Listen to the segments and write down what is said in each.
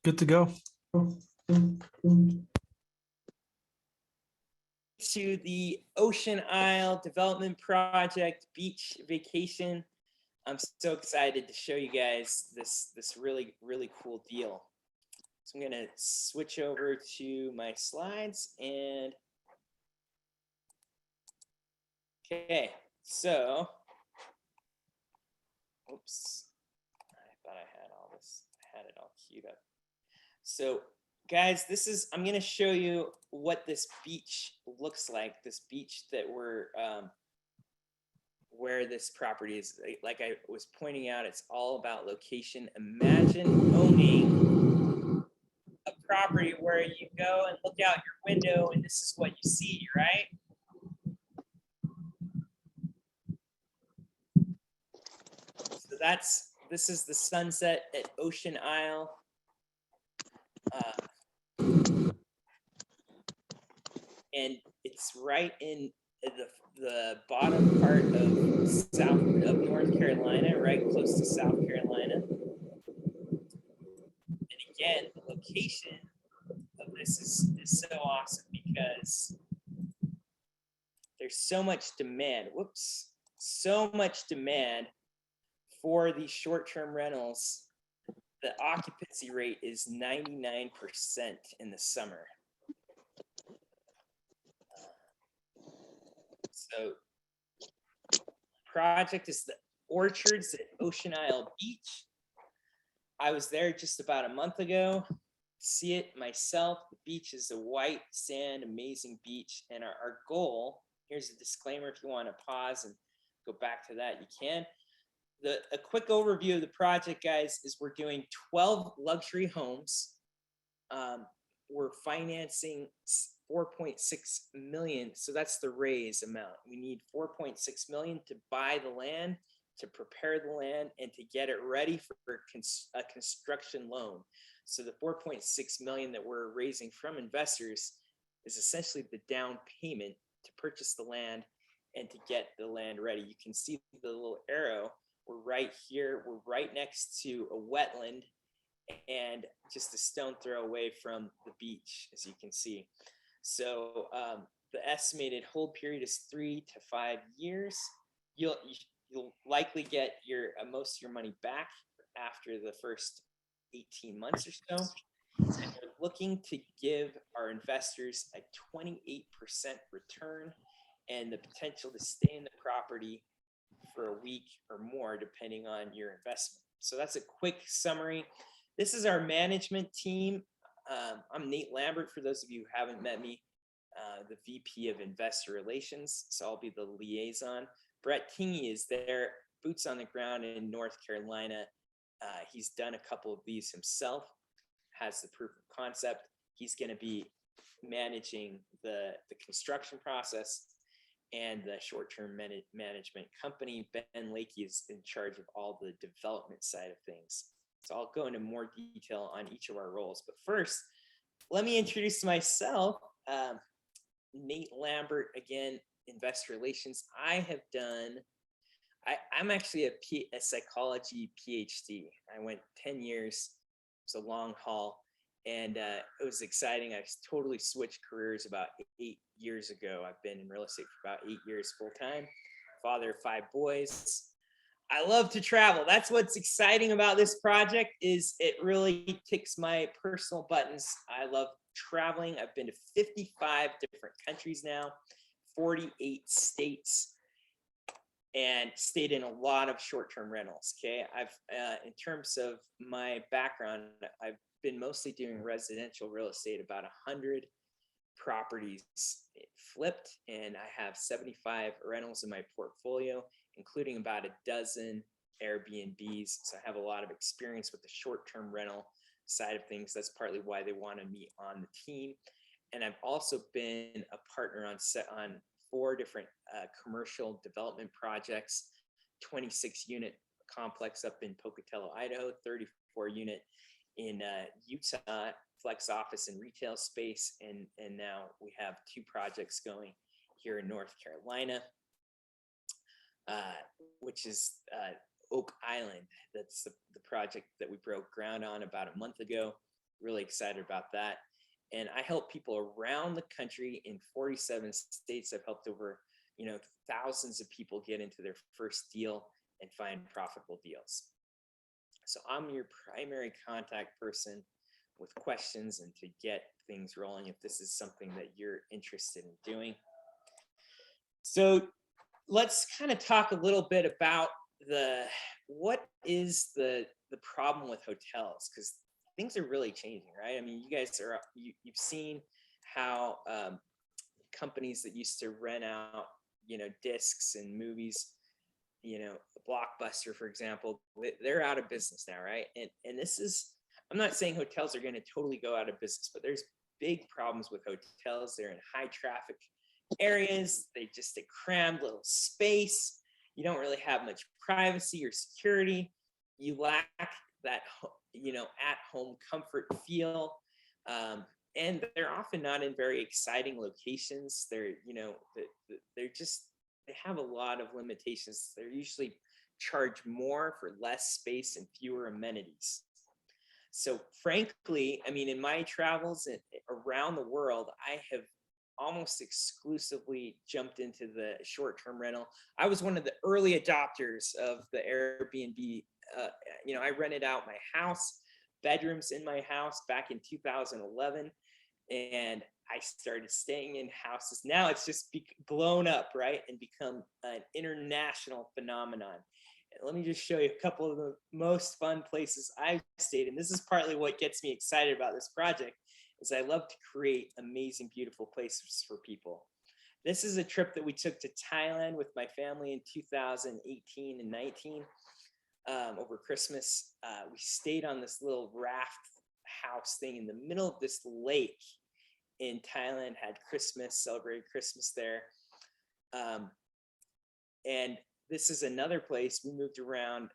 Good to go. To the Ocean Isle Development Project Beach Vacation. I'm so excited to show you guys this really cool deal. So I'm gonna switch over to my slides and okay, so oops, I thought I had all this, I had it all queued up. So guys, I'm gonna show you what this beach looks like, this beach that we're where this property is. Like I was pointing out, it's all about location. Imagine owning a property where you go and look out your window and this is what you see, right? So this is the sunset at Ocean Isle. And it's right in the bottom part of North Carolina, right close to South Carolina. And again, the location of this is so awesome because there's so much demand. Whoops, so much demand for these short-term rentals. The occupancy rate is 99% in the summer. So project is the Orchards at Ocean Isle Beach. I was there just about a month ago. See it myself. The beach is a white sand, amazing beach. And our goal, here's a disclaimer if you want to pause and go back to that, you can. A quick overview of the project, guys, is we're doing 12 luxury homes. We're financing 4.6 million. So that's the raise amount. We need 4.6 million to buy the land, to prepare the land, and to get it ready for a construction loan. So the 4.6 million that we're raising from investors is essentially the down payment to purchase the land and to get the land ready. You can see the little arrow. We're right here. We're right next to a wetland and just a stone throw away from the beach, as you can see. So the estimated hold period is 3 to 5 years. You'll likely get most of your money back after the first 18 months or so. And we're looking to give our investors a 28% return and the potential to stay in the property for a week or more, depending on your investment. So that's a quick summary. This is our management team. I'm Nate Lambert, for those of you who haven't met me, the VP of Investor Relations. So I'll be the liaison. Brett Kingy is there, boots on the ground in North Carolina. He's done a couple of these himself, has the proof of concept. He's going to be managing the construction process and the short-term management company. Ben Lakey is in charge of all the development side of things. So I'll go into more detail on each of our roles. But first, let me introduce myself. Nate Lambert, again, Investor Relations. I'm actually a psychology PhD. I went 10 years. It was a long haul. And it was exciting. I totally switched careers about 8 years ago. I've been in real estate for about 8 years full time. Father of 5 boys. I love to travel. That's what's exciting about this project, is it really ticks my personal buttons. I love traveling. I've been to 55 different countries now, 48 states, and stayed in a lot of short-term rentals. Okay, in terms of my background, I've been mostly doing residential real estate, about 100 properties flipped, and I have 75 rentals in my portfolio, including about a dozen Airbnbs. So I have a lot of experience with the short-term rental side of things. That's partly why they wanted me on the team. And I've also been a partner on 4 different commercial development projects, 26-unit complex up in Pocatello, Idaho, 34-unit in Utah, flex office and retail space, and now we have 2 projects going here in North Carolina, which is Oak Island. That's the project that we broke ground on about a month ago. really excited about that. And I help people around the country in 47 states. I've helped over, thousands of people get into their first deal and find profitable deals. So I'm your primary contact person with questions and to get things rolling if this is something that you're interested in doing. So let's kind of talk a little bit about what is the problem with hotels, because things are really changing, right? I mean, you guys are you've seen how companies that used to rent out discs and movies, Blockbuster, for example, they're out of business now, right? And this is, I'm not saying hotels are going to totally go out of business, but there's big problems with hotels. They're in high traffic areas. They just a crammed little space. You don't really have much privacy or security. You lack that at home comfort feel. And they're often not in very exciting locations. They're just, they have a lot of limitations. They're usually charged more for less space and fewer amenities. So frankly, I mean, in my travels around the world, I have almost exclusively jumped into the short-term rental. I was one of the early adopters of the Airbnb. I rented out my house, bedrooms in my house back in 2011, and I started staying in houses. Now it's just blown up, right, and become an international phenomenon. And let me just show you a couple of the most fun places I've stayed. And this is partly what gets me excited about this project, is I love to create amazing, beautiful places for people. This is a trip that we took to Thailand with my family in 2018 and 19 over Christmas. We stayed on this little raft house thing in the middle of this lake in Thailand, had Christmas, celebrated Christmas there. And this is another place we moved around,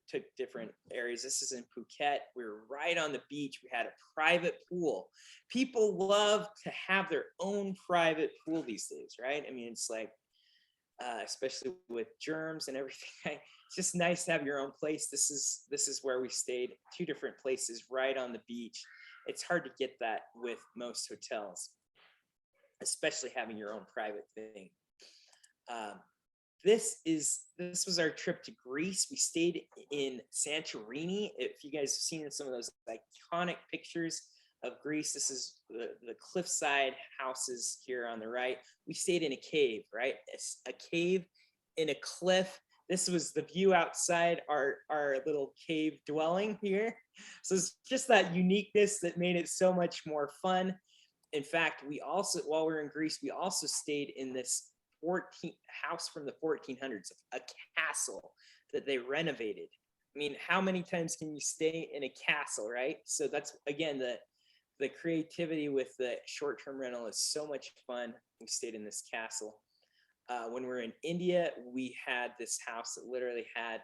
took different areas. This is in Phuket. We were right on the beach. We had a private pool. People love to have their own private pool these days, right? I mean, it's like, especially with germs and everything, it's just nice to have your own place. This is where we stayed, 2 different places right on the beach. It's hard to get that with most hotels, especially having your own private thing. This was our trip to Greece. We stayed in Santorini. If you guys have seen some of those iconic pictures of Greece, this is the cliffside houses here on the right. We stayed in a cave, right? A cave in a cliff. This was the view outside our little cave dwelling here. So it's just that uniqueness that made it so much more fun. In fact, we also, while we were in Greece, we also stayed in this house from the 1400s, a castle that they renovated. I mean, how many times can you stay in a castle, right? So that's, again, the creativity with the short-term rental is so much fun. We stayed in this castle. When we were in India, we had this house that literally had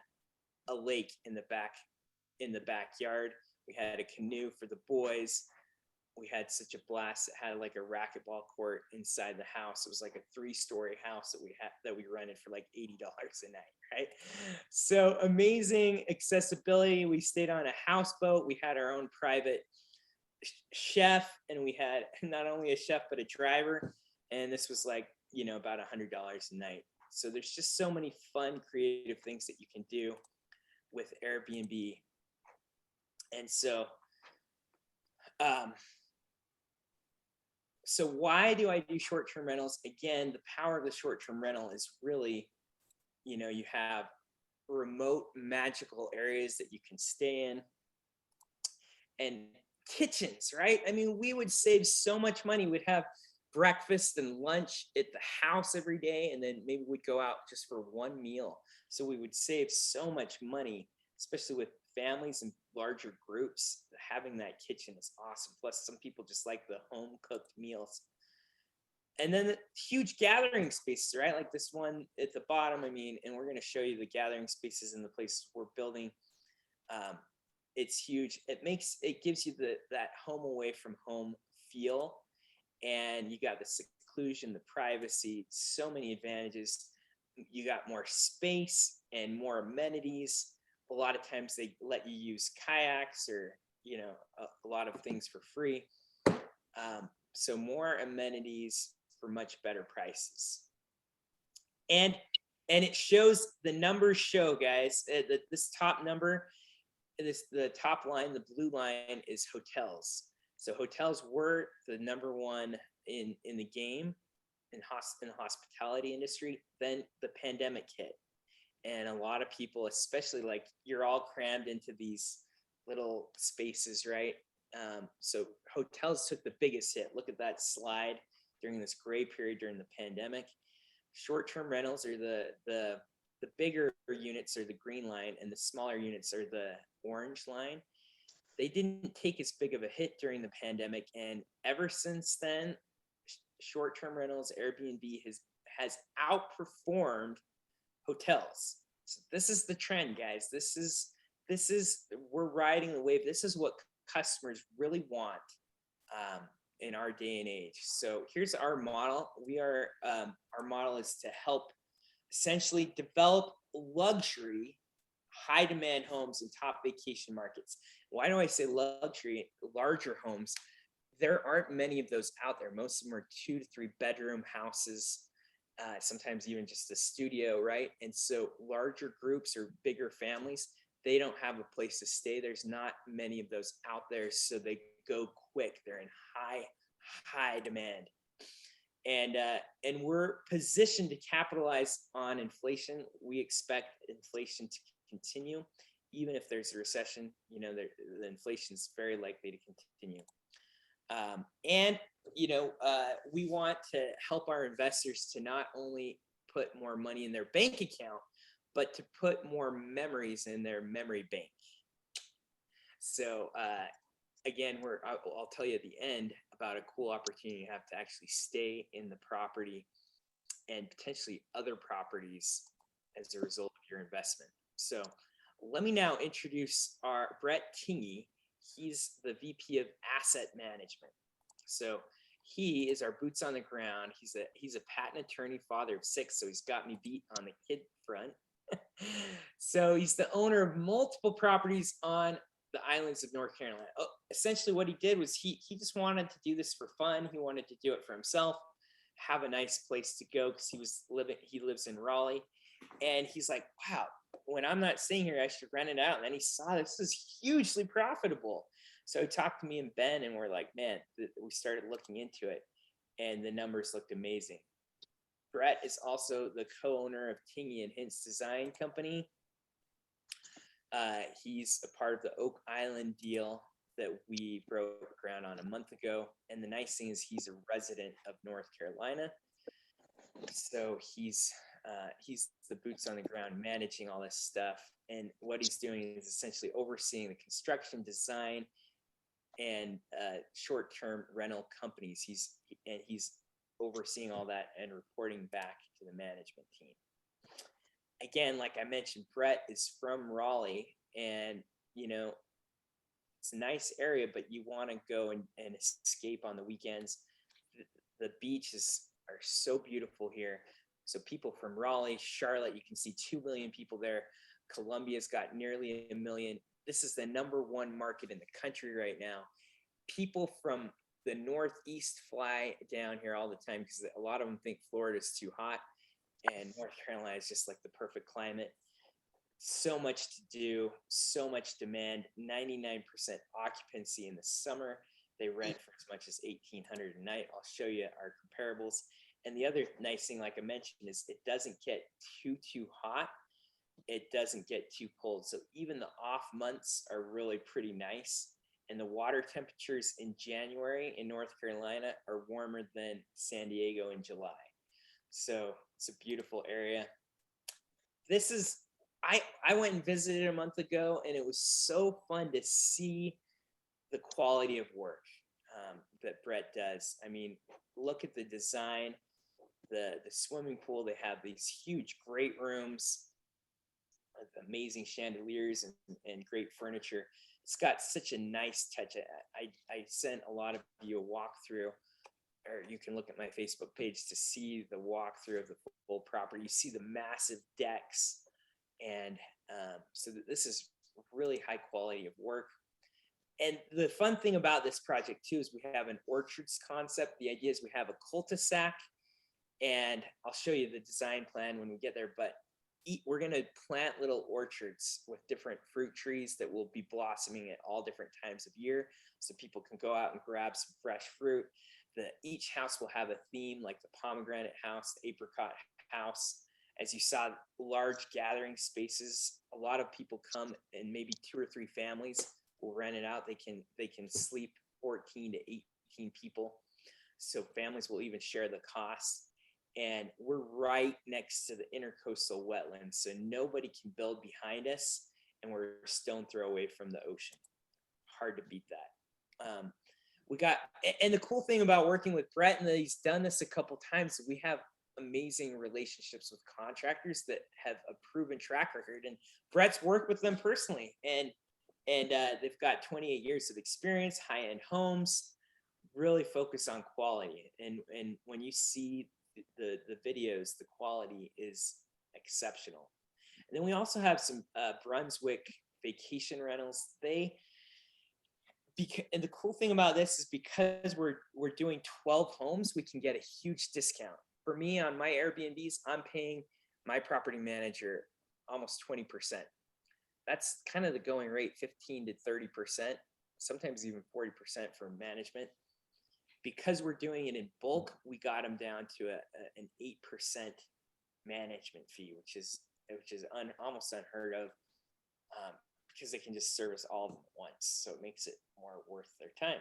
a lake in the backyard. We had a canoe for the boys. We had such a blast. It had like a racquetball court inside the house. It was like a 3-story house that we rented for like $80 a night, right? So amazing accessibility. We stayed on a houseboat. We had our own private chef, and we had not only a chef but a driver. And this was like, about $100 a night. So there's just so many fun, creative things that you can do with Airbnb. And so, so why do I do short-term rentals? Again, the power of the short-term rental is really, you have remote, magical areas that you can stay in, and kitchens, right? I mean, we would save so much money. We'd have breakfast and lunch at the house every day, and then maybe we'd go out just for one meal. So we would save so much money, especially with families and larger groups. Having that kitchen is awesome. Plus, some people just like the home cooked meals. And then the huge gathering spaces, right? Like this one at the bottom, I mean, and we're going to show you the gathering spaces in the places we're building. It's huge. It gives you that home away from home feel. And you got the seclusion, the privacy, so many advantages. You got more space and more amenities. A lot of times they let you use kayaks or, a lot of things for free. So more amenities for much better prices. And it shows, the numbers show, guys, that this top number, the top line, the blue line, is hotels. So hotels were the number one in the game in the hospitality industry. Then the pandemic hit, and a lot of people, especially, like, you're all crammed into these little spaces, right? So hotels took the biggest hit. Look at that slide during this gray period during the pandemic. Short-term rentals are the bigger units are the green line, and the smaller units are the orange line. They didn't take as big of a hit during the pandemic, and ever since then, short-term rentals, Airbnb has outperformed hotels. So this is the trend, guys. This is we're riding the wave. This is what customers really want in our day and age. So here's our model. Our model is to help essentially develop luxury, high demand homes in top vacation markets. Why do I say luxury? Larger homes. There aren't many of those out there. Most of them are 2 to 3 bedroom houses, sometimes even just a studio, right? And so larger groups or bigger families, they don't have a place to stay. There's not many of those out there, so they go quick. They're in high demand. And we're positioned to capitalize on inflation. We expect inflation to continue, even if there's a recession. The inflation is very likely to continue. We want to help our investors to not only put more money in their bank account, but to put more memories in their memory bank. So again, I'll tell you at the end about a cool opportunity you have to actually stay in the property and potentially other properties as a result of your investment. So let me now introduce our Brett Tingey. He's the VP of Asset Management. So he is our boots on the ground. He's a patent attorney, father of 6, so he's got me beat on the kid front. So he's the owner of multiple properties on the islands of North Carolina. Essentially what he did was he just wanted to do this for fun. He wanted to do it for himself, have a nice place to go, because he lives in Raleigh. And he's like, wow, when I'm not staying here, I should rent it out. And then he saw this is hugely profitable. So he talked to me and Ben, and we're like, man, we started looking into it, and the numbers looked amazing. Brett is also the co-owner of Tingey and Hintz Design Company. He's a part of the Oak Island deal that we broke ground on a month ago. And the nice thing is he's a resident of North Carolina. So he's the boots on the ground managing all this stuff. And what he's doing is essentially overseeing the construction, design, and short-term rental companies. He's overseeing all that and reporting back to the management team. Again, like I mentioned, Brett is from Raleigh, and it's a nice area, but you want to go and escape on the weekends. The beaches are so beautiful here. So people from Raleigh, Charlotte, you can see 2 million people there. Columbia's got nearly 1 million. This is the #1 market in the country right now. People from the Northeast fly down here all the time because a lot of them think Florida is too hot, and North Carolina is just like the perfect climate. So much to do, so much demand, 99% occupancy in the summer. They rent for as much as $1,800 a night. I'll show you our comparables. And the other nice thing, like I mentioned, is it doesn't get too hot. It doesn't get too cold. So even the off months are really pretty nice. And the water temperatures in January in North Carolina are warmer than San Diego in July. So it's a beautiful area. I went and visited a month ago, and it was so fun to see the quality of work that Brett does. I mean, look at the design, the swimming pool. They have these huge, great rooms with amazing chandeliers and great furniture. It's got such a nice touch. I sent a lot of you a walkthrough, or you can look at my Facebook page to see the walkthrough of the full property. You see the massive decks, and so this is really high quality of work. And the fun thing about this project too is we have an orchards concept. The idea is we have a cul-de-sac, and I'll show you the design plan when we get there, but we're going to plant little orchards with different fruit trees that will be blossoming at all different times of year, so people can go out and grab some fresh fruit. Each house will have a theme, like the pomegranate house, the apricot house. As you saw, large gathering spaces. A lot of people come, and maybe 2 or 3 families will rent it out. They can sleep 14 to 18 people. So families will even share the cost. And we're right next to the intercoastal wetlands, so nobody can build behind us, and we're a stone throw away from the ocean. Hard to beat that. And the cool thing about working with Brett, and that he's done this a couple times, we have amazing relationships with contractors that have a proven track record, and Brett's worked with them personally, and they've got 28 years of experience, high-end homes, really focus on quality. And when you see the videos, the quality is exceptional. And then we also have some Brunswick vacation rentals. And the cool thing about this is because we're doing 12 homes, we can get a huge discount. For me, on my Airbnbs, I'm paying my property manager almost 20%. That's kind of the going rate, 15 to 30%, sometimes even 40% for management. Because we're doing it in bulk, we got them down to an 8% management fee, which is almost unheard of, because they can just service all of them at once. So it makes it more worth their time.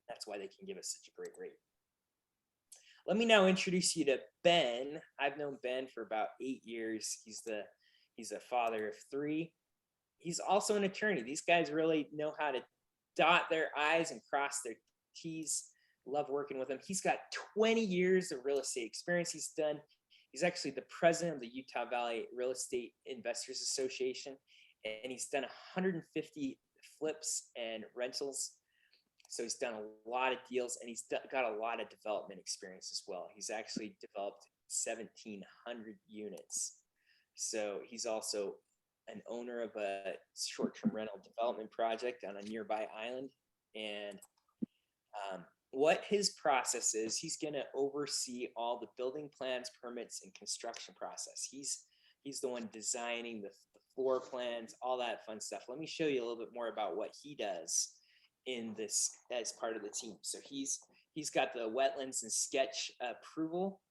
That's why they can give us such a great rate. Let me now introduce you to Ben. I've known Ben for about 8 years. He's a father of 3. He's also an attorney. These guys really know how to dot their I's and cross their T's. Love working with him. He's got 20 years of real estate experience. He's actually the president of the Utah Valley Real Estate Investors Association, and he's done 150 flips and rentals. So he's done a lot of deals, and he's got a lot of development experience as well. He's actually developed 1,700 units. So he's also an owner of a short-term rental development project on a nearby island. And what his process is, he's going to oversee all the building plans, permits, and construction process. He's the one designing the floor plans, all that fun stuff. Let me show you a little bit more about what he does in this as part of the team. So he's got the wetlands and sketch approval.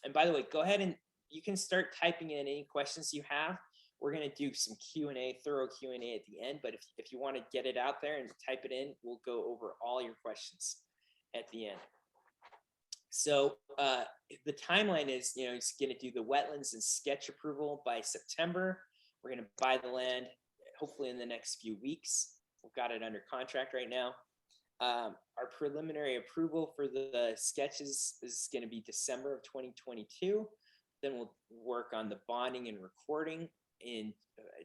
And by the way, go ahead and you can start typing in any questions you have. We're going to do some Q&A, thorough Q&A at the end, but if you want to get it out there and type it in, we'll go over all your questions at the end. So the timeline is, he's going to do the wetlands and sketch approval by September. We're going to buy the land, hopefully in the next few weeks. We've got it under contract right now. Our preliminary approval for the sketches is going to be December of 2022. Then we'll work on the bonding and recording in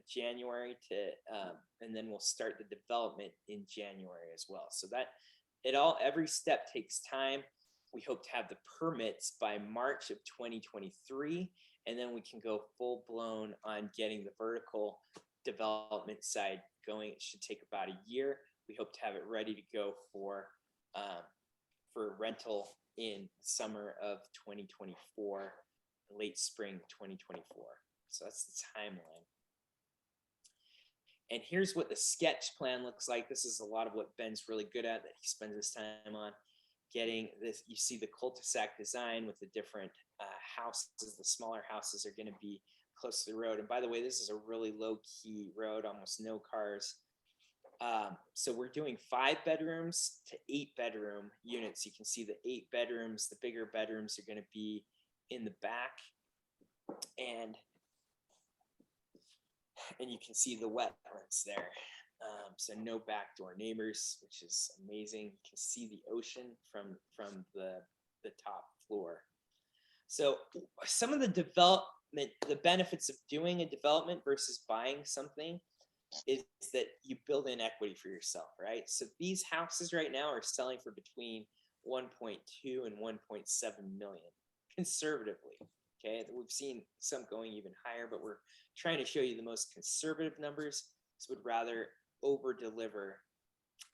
January and then we'll start the development in January as well. So that every step takes time. We hope to have the permits by March of 2023, and then we can go full blown on getting the vertical development side going. It should take about a year. We hope to have it ready to go for rental in summer of 2024, late spring 2024. So that's the timeline. And here's what the sketch plan looks like. This is a lot of what Ben's really good at, that he spends his time on. Getting this, you see the cul-de-sac design with the different houses. The smaller houses are going to be close to the road. And by the way, this is a really low-key road, almost no cars. So we're doing 5 bedrooms to 8-bedroom units. You can see the 8 bedrooms, the bigger bedrooms are going to be in the back. And you can see the wetlands there. So no backdoor neighbors, which is amazing. You can see the ocean from the top floor. So some of the development, the benefits of doing a development versus buying something is that you build in equity for yourself, right? So these houses right now are selling for between 1.2 and 1.7 million, conservatively. Okay, we've seen some going even higher, but we're trying to show you the most conservative numbers. So would rather over deliver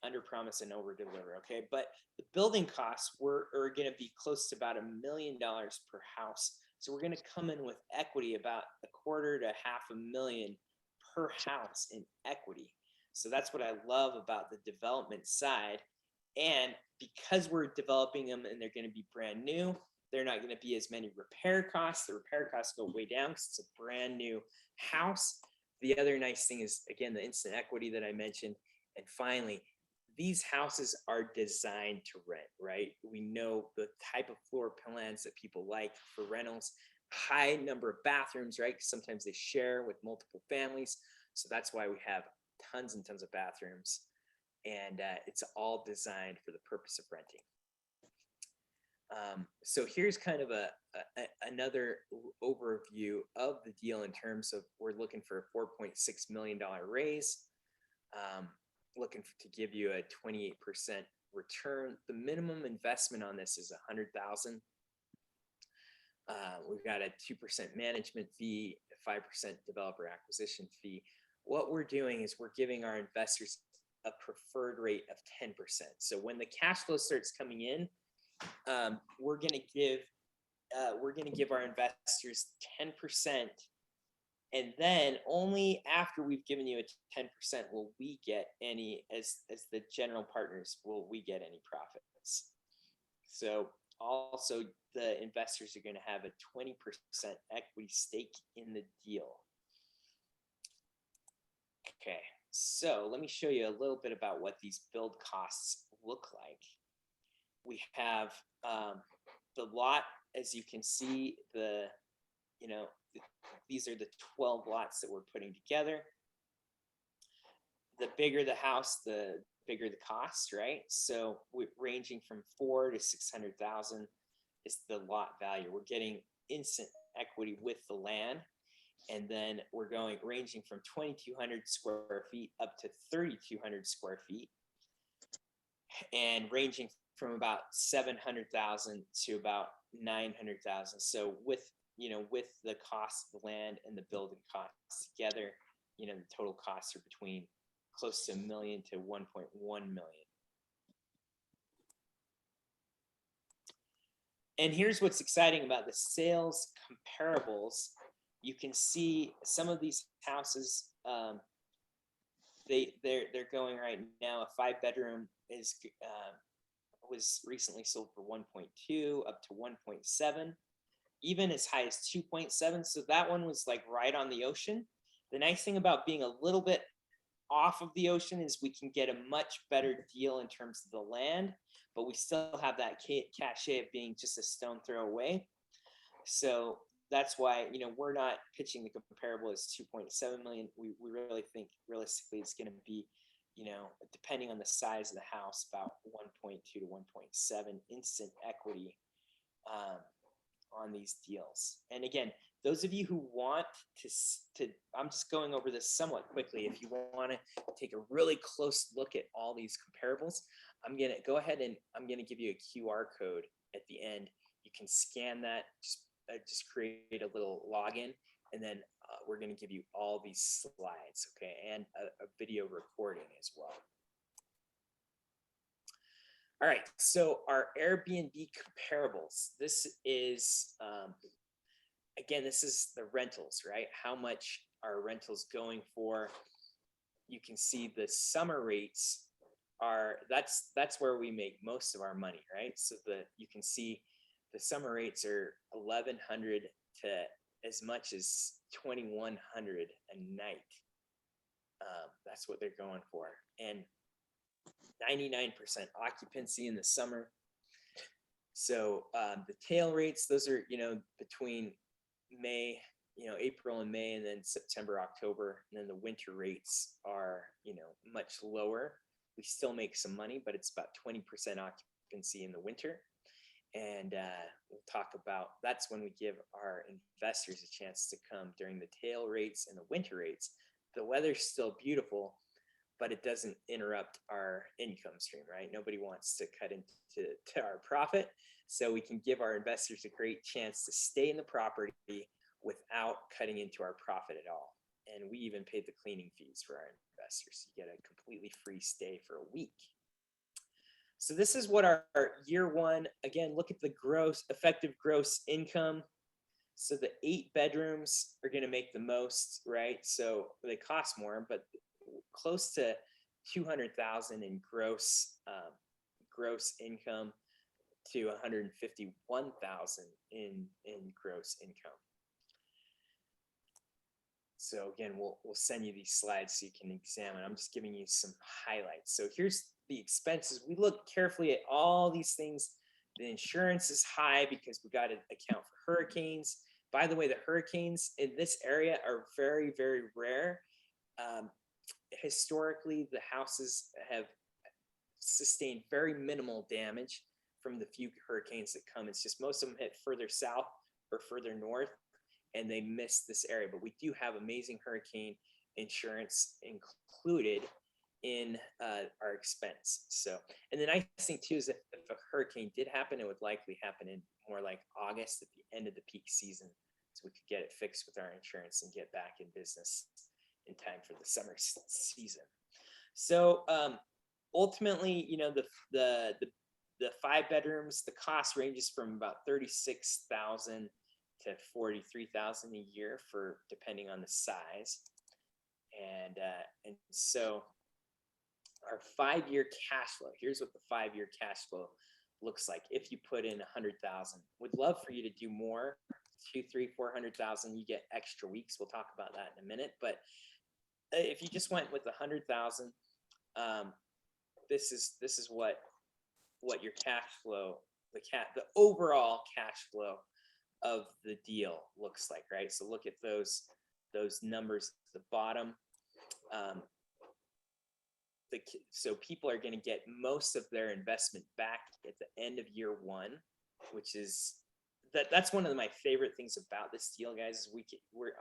under promise and over deliver. Okay, but the building costs are going to be close to about $1 million per house. So we're going to come in with equity about a quarter to $500,000 per house in equity. So that's what I love about the development side. And because we're developing them and they're going to be brand new, they're not going to be as many repair costs. The repair costs go way down because it's a brand new house. The other nice thing is, again, the instant equity that I mentioned. And finally, these houses are designed to rent, right? We know the type of floor plans that people like for rentals, high number of bathrooms, right? Sometimes they share with multiple families. So that's why we have tons and tons of bathrooms. And it's all designed for the purpose of renting. So here's kind of another overview of the deal in terms of we're looking for a $4.6 million raise, looking to give you a 28% return. The minimum investment on this is $100,000. We've got a 2% management fee, a 5% developer acquisition fee. What we're doing is we're giving our investors a preferred rate of 10%. So when the cash flow starts coming in, we're going to give our investors 10%, and then only after we've given you a 10% will we get any, as the general partners, will we get any profits. So also the investors are going to have a 20% equity stake in the deal. Okay, so let me show you a little bit about what these build costs look like. We have the lot, as you can see, these are the 12 lots that we're putting together. The bigger the house, the bigger the cost, right? So we're ranging from 400,000 to 600,000 is the lot value. We're getting instant equity with the land. And then we're ranging from 2,200 square feet up to 3,200 square feet, and ranging from about 700,000 to about 900,000. So with the cost of the land and the building costs together, the total costs are between close to $1 million to $1.1 million. And here's what's exciting about the sales comparables. You can see some of these houses, they're going right now. A 5-bedroom was recently sold for 1.2 up to 1.7, even as high as 2.7. So that one was like right on the ocean. The nice thing about being a little bit off of the ocean is we can get a much better deal in terms of the land, but we still have that cachet of being just a stone throw away. So that's why, we're not pitching the comparable as 2.7 million. We really think realistically it's going to be, depending on the size of the house, about 1.2 to 1.7 instant equity on these deals. And again, those of you who want to, I'm just going over this somewhat quickly. If you want to take a really close look at all these comparables, I'm going to go ahead and I'm going to give you a QR code at the end. You can scan that, just create a little login, and then we're going to give you all these slides, okay, and a video recording as well. All right, so our Airbnb comparables. This is, again, this is the rentals, right? How much are rentals going for? You can see the summer rates are, that's where we make most of our money, right? So you can see the summer rates are $1,100 to as much as $2,100 a night. That's what they're going for. And 99% occupancy in the summer. So the tail rates, those are, between May, April and May, and then September, October. And then the winter rates are, much lower. We still make some money, but it's about 20% occupancy in the winter. And we'll talk about, that's when we give our investors a chance to come during the tail rates and the winter rates. The weather's still beautiful, but it doesn't interrupt our income stream, right? Nobody wants to cut into our profit. So we can give our investors a great chance to stay in the property without cutting into our profit at all. And we even paid the cleaning fees for our investors. You get a completely free stay for a week. So this is what our year one, again, look at the effective gross income. So the 8 bedrooms are going to make the most, right? So they cost more, but close to 200,000 in gross income to 151,000 in gross income. So again, we'll send you these slides so you can examine. I'm just giving you some highlights. So here's the expenses. We look carefully at all these things. The insurance is high because we got to account for hurricanes. By the way, the hurricanes in this area are very, very rare. Historically, the houses have sustained very minimal damage from the few hurricanes that come. It's just most of them hit further south or further north, and they miss this area. But we do have amazing hurricane insurance included in our expense. So, and the nice thing too is if a hurricane did happen, it would likely happen in more like August at the end of the peak season, so we could get it fixed with our insurance and get back in business in time for the summer season. So ultimately, you know, the 5 bedrooms, the cost ranges from about 36,000 to 43,000 a year for depending on the size. And so our 5-year cash flow, here's what the 5-year cash flow looks like if you put in 100,000. Would love for you to do more, 2, 3, 400,000. You get extra weeks. We'll talk about that in a minute. But if you just went with 100,000, this is what your cash flow, the overall cash flow of the deal looks like, right? So look at those numbers at the bottom. So people are going to get most of their investment back at the end of year one, which is that's one of my favorite things about this deal, guys. Is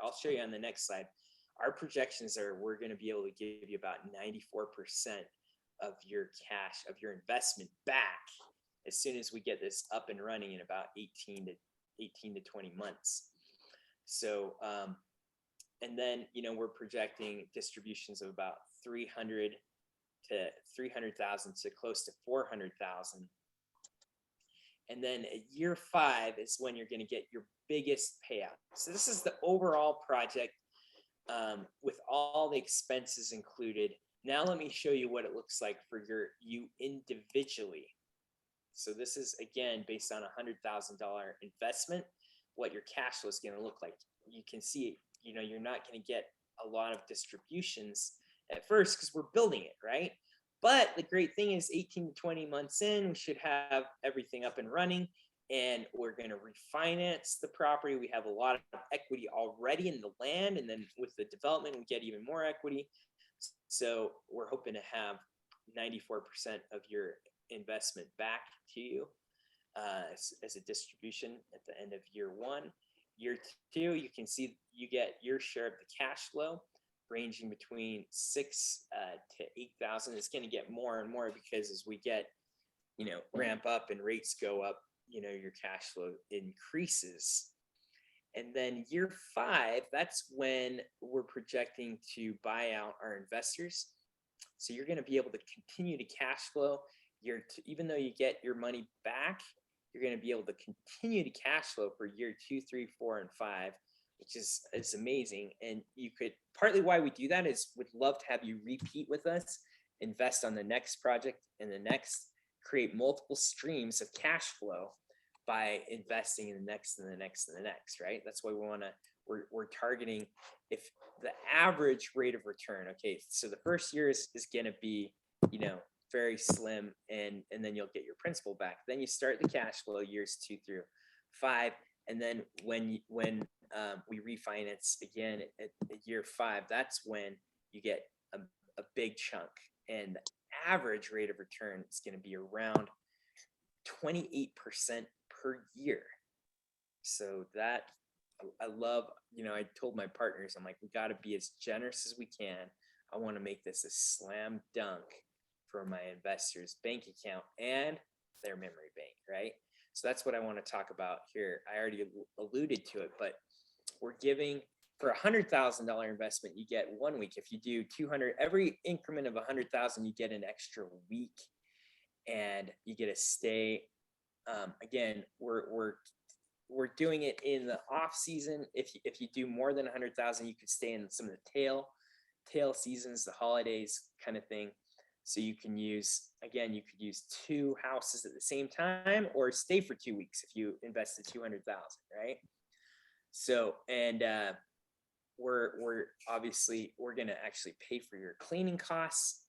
I'll show you on the next slide. Our projections are we're going to be able to give you about 94% of your cash, of your investment back as soon as we get this up and running in about 18 to 20 months. So, and then, you know, we're projecting distributions of about 300,000 to close to 400,000. And then at year 5 is when you're going to get your biggest payout. So this is the overall project with all the expenses included. Now let me show you what it looks like for you individually. So this is, again, based on a $100,000 investment, what your cash flow is going to look like. You can see, you know, you're not going to get a lot of distributions at first because we're building it, right? But the great thing is 18 to 20 months in, we should have everything up and running, and we're going to refinance the property. We have a lot of equity already in the land, and then with the development, we get even more equity. So we're hoping to have 94% of your investment back to you as a distribution at the end of year 1. Year 2, you can see you get your share of the cash flow ranging between 6 to 8,000. It's going to get more and more because as we get, you know, ramp up and rates go up, you know, your cash flow increases. And then year 5, that's when we're projecting to buy out our investors. So you're going to be able to continue to cash flow. Even though you get your money back, you're going to be able to continue to cash flow for year 2, 3, 4, and 5, which is amazing. And you could, partly why we do that is we'd love to have you repeat with us, invest on the next project and the next, create multiple streams of cash flow by investing in the next and the next and the next, right? That's why we're targeting if the average rate of return, okay, so the first year is going to be, you know, very slim, and then you'll get your principal back. Then you start the cash flow years 2 through 5, and then when we refinance again at year 5, that's when you get a big chunk, and the average rate of return is going to be around 28% per year. So that I love, you know, I told my partners, I'm like, we got to be as generous as we can. I want to make this a slam dunk for my investors' bank account and their memory bank, right? So that's what I want to talk about here. I already alluded to it, but we're giving for $100,000 investment, you get 1 week. If you do 200, every increment of 100,000, you get an extra week, and you get to stay. Again, we're doing it in the off season. If you do more than 100,000, you could stay in some of the tail seasons, the holidays kind of thing. So you can use, again, you could use 2 houses at the same time, or stay for 2 weeks if you invested 200,000, right? So, and we're obviously, we're going to actually pay for your cleaning costs,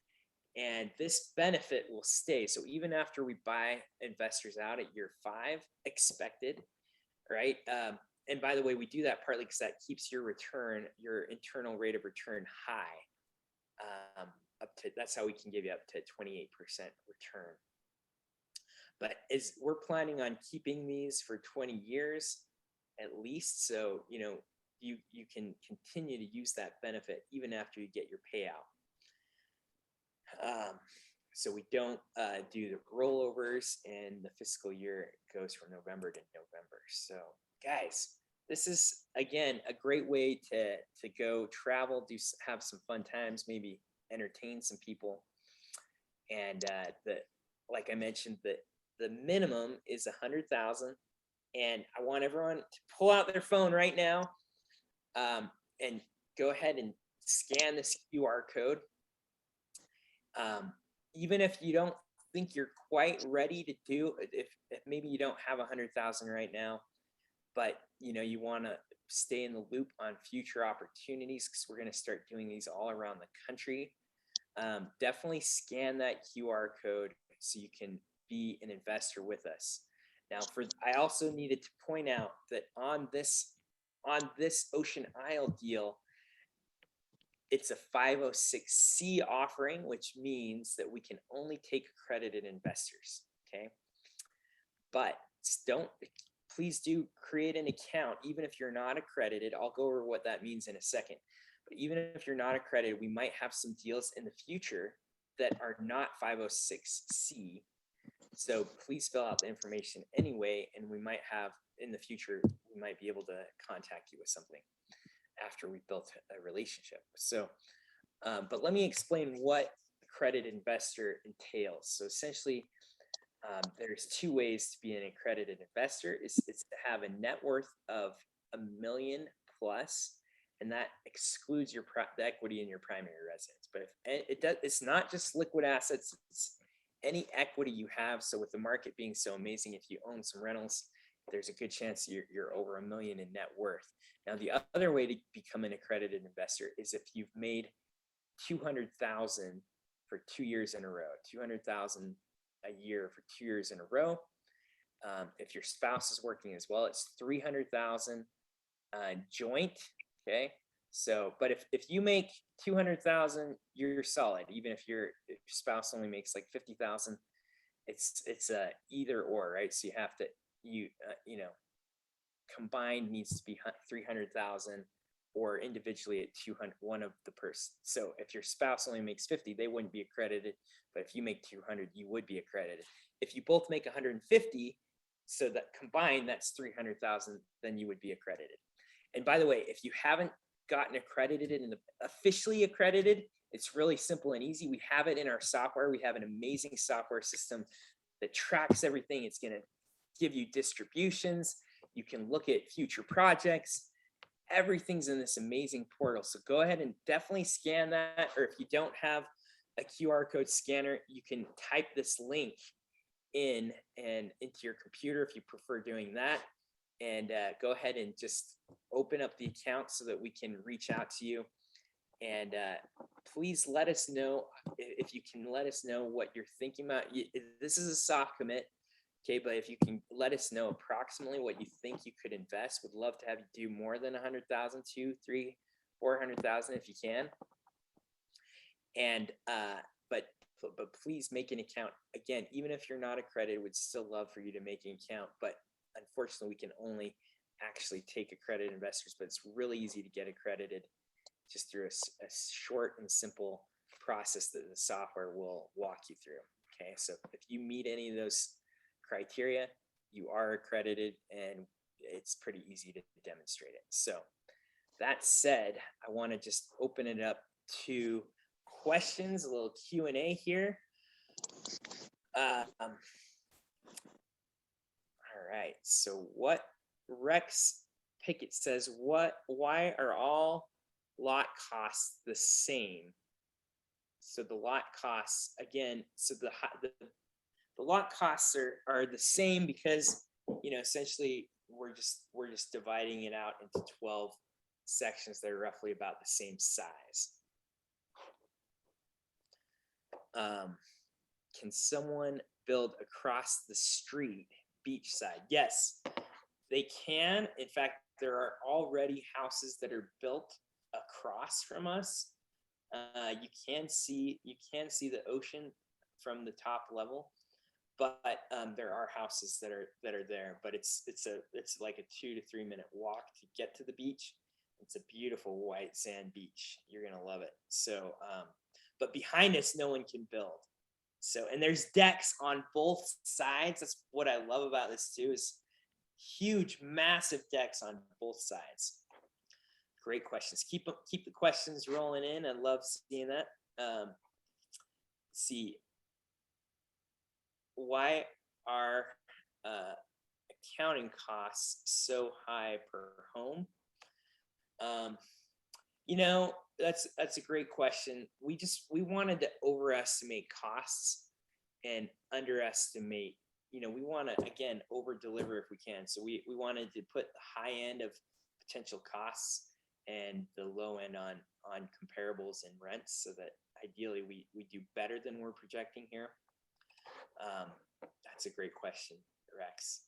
and this benefit will stay. So even after we buy investors out at year 5 expected, right? And by the way, we do that partly because that keeps your return, your internal rate of return high. That's how we can give you up to 28% return. But we're planning on keeping these for 20 years at least. So, you can continue to use that benefit even after you get your payout. So we don't do the rollovers, and the fiscal year goes from November to November. So guys, this is, again, a great way to go travel, have some fun times, maybe entertain some people. And like I mentioned, the minimum is 100,000, and I want everyone to pull out their phone right now, and go ahead and scan this QR code. Even if you don't think you're quite ready to do, if maybe you don't have 100,000 right now, but you want to stay in the loop on future opportunities, because we're going to start doing these all around the country. Definitely scan that QR code so you can be an investor with us. Now, I also needed to point out that on this Ocean Isle deal, it's a 506c offering, which means that we can only take accredited investors. Okay, but please do create an account, even if you're not accredited. I'll go over what that means in a second. But even if you're not accredited, we might have some deals in the future that are not 506c. So please fill out the information anyway, and we might have in the future, we might be able to contact you with something after we built a relationship. So, but let me explain what accredited investor entails. So essentially, there's 2 ways to be an accredited investor. It's to have a net worth of $1 million plus, and that excludes the equity in your primary residence. But it's not just liquid assets, it's any equity you have. So with the market being so amazing, if you own some rentals, there's a good chance you're over $1 million in net worth. Now, the other way to become an accredited investor is if you've made 200,000 for 2 years in a row, 200,000 a year for 2 years in a row. If your spouse is working as well, it's 300,000 joint. Okay. So, but if you make 200,000, you're solid. Even if your spouse only makes like 50,000, it's either or, right? So you have to, combined needs to be 300,000, or individually at 200, one of the person. So if your spouse only makes 50, they wouldn't be accredited. But if you make 200, you would be accredited. If you both make 150, so that combined, that's 300,000, then you would be accredited. And by the way, if you haven't gotten accredited and officially accredited, it's really simple and easy. We have it in our software. We have an amazing software system that tracks everything. It's going to give you distributions. You can look at future projects. Everything's in this amazing portal. So go ahead and definitely scan that. Or if you don't have a QR code scanner, you can type this link in and into your computer if you prefer doing that. And go ahead and just open up the account so that we can reach out to you. And please let us know if you can let us know what you're thinking about. This is a soft commit. Okay, but if you can let us know approximately what you think you could invest, would love to have you do more than 100,000, 2, 3, 400,000 if you can. And but please make an account. Again, even if you're not accredited, we'd still love for you to make an account. But unfortunately, we can only actually take accredited investors. But it's really easy to get accredited just through a short and simple process that the software will walk you through. Okay, so if you meet any of those criteria, you are accredited, and it's pretty easy to demonstrate it. So that said, I want to just open it up to questions, a little Q&A here. All right, so what Rex Pickett says, why are all lot costs the same? So the lot costs, again, so the lot costs are the same because, essentially we're just dividing it out into 12 sections that are roughly about the same size. Can someone build across the street beachside? Yes, they can. In fact, there are already houses that are built across from us. You can see the ocean from the top level, but there are houses that are there. But it's like a 2 to 3 minute walk to get to the beach. It's a beautiful white sand beach. You're gonna love it. So, but behind us, no one can build. So, and there's decks on both sides. That's what I love about this too, is huge, massive decks on both sides. Great questions. Keep the questions rolling in. I love seeing that. See, why are accounting costs so high per home? That's a great question. We wanted to overestimate costs and underestimate. We want to, again, over deliver if we can. So we wanted to put the high end of potential costs and the low end on comparables and rents, so that ideally we do better than we're projecting here. That's a great question, Rex.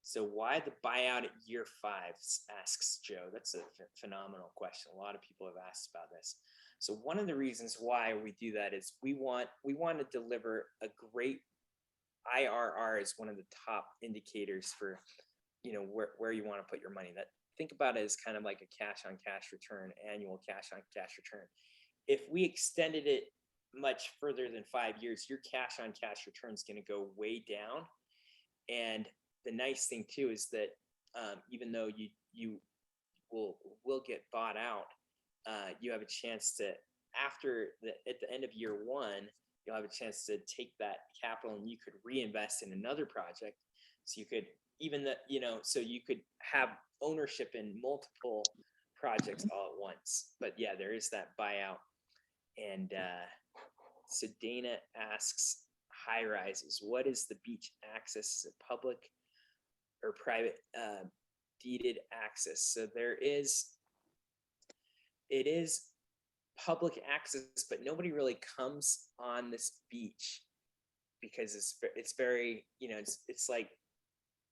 So why the buyout at year 5, asks Joe. That's a phenomenal question. A lot of people have asked about this. So one of the reasons why we do that is we want to deliver a great IRR is one of the top indicators for, where you want to put your money. That, think about it as kind of like a cash on cash return, annual cash on cash return. If we extended it much further than 5 years, your cash on cash return is going to go way down. And the nice thing too is that even though you will get bought out, you have a chance to, at the end of year 1, you'll have a chance to take that capital and you could reinvest in another project. So you could so you could have ownership in multiple projects all at once. But yeah, there is that buyout. And so Dana asks, high rises, what is the beach access? Is it public or private deeded access? So it is public access, but nobody really comes on this beach because it's very, it's like,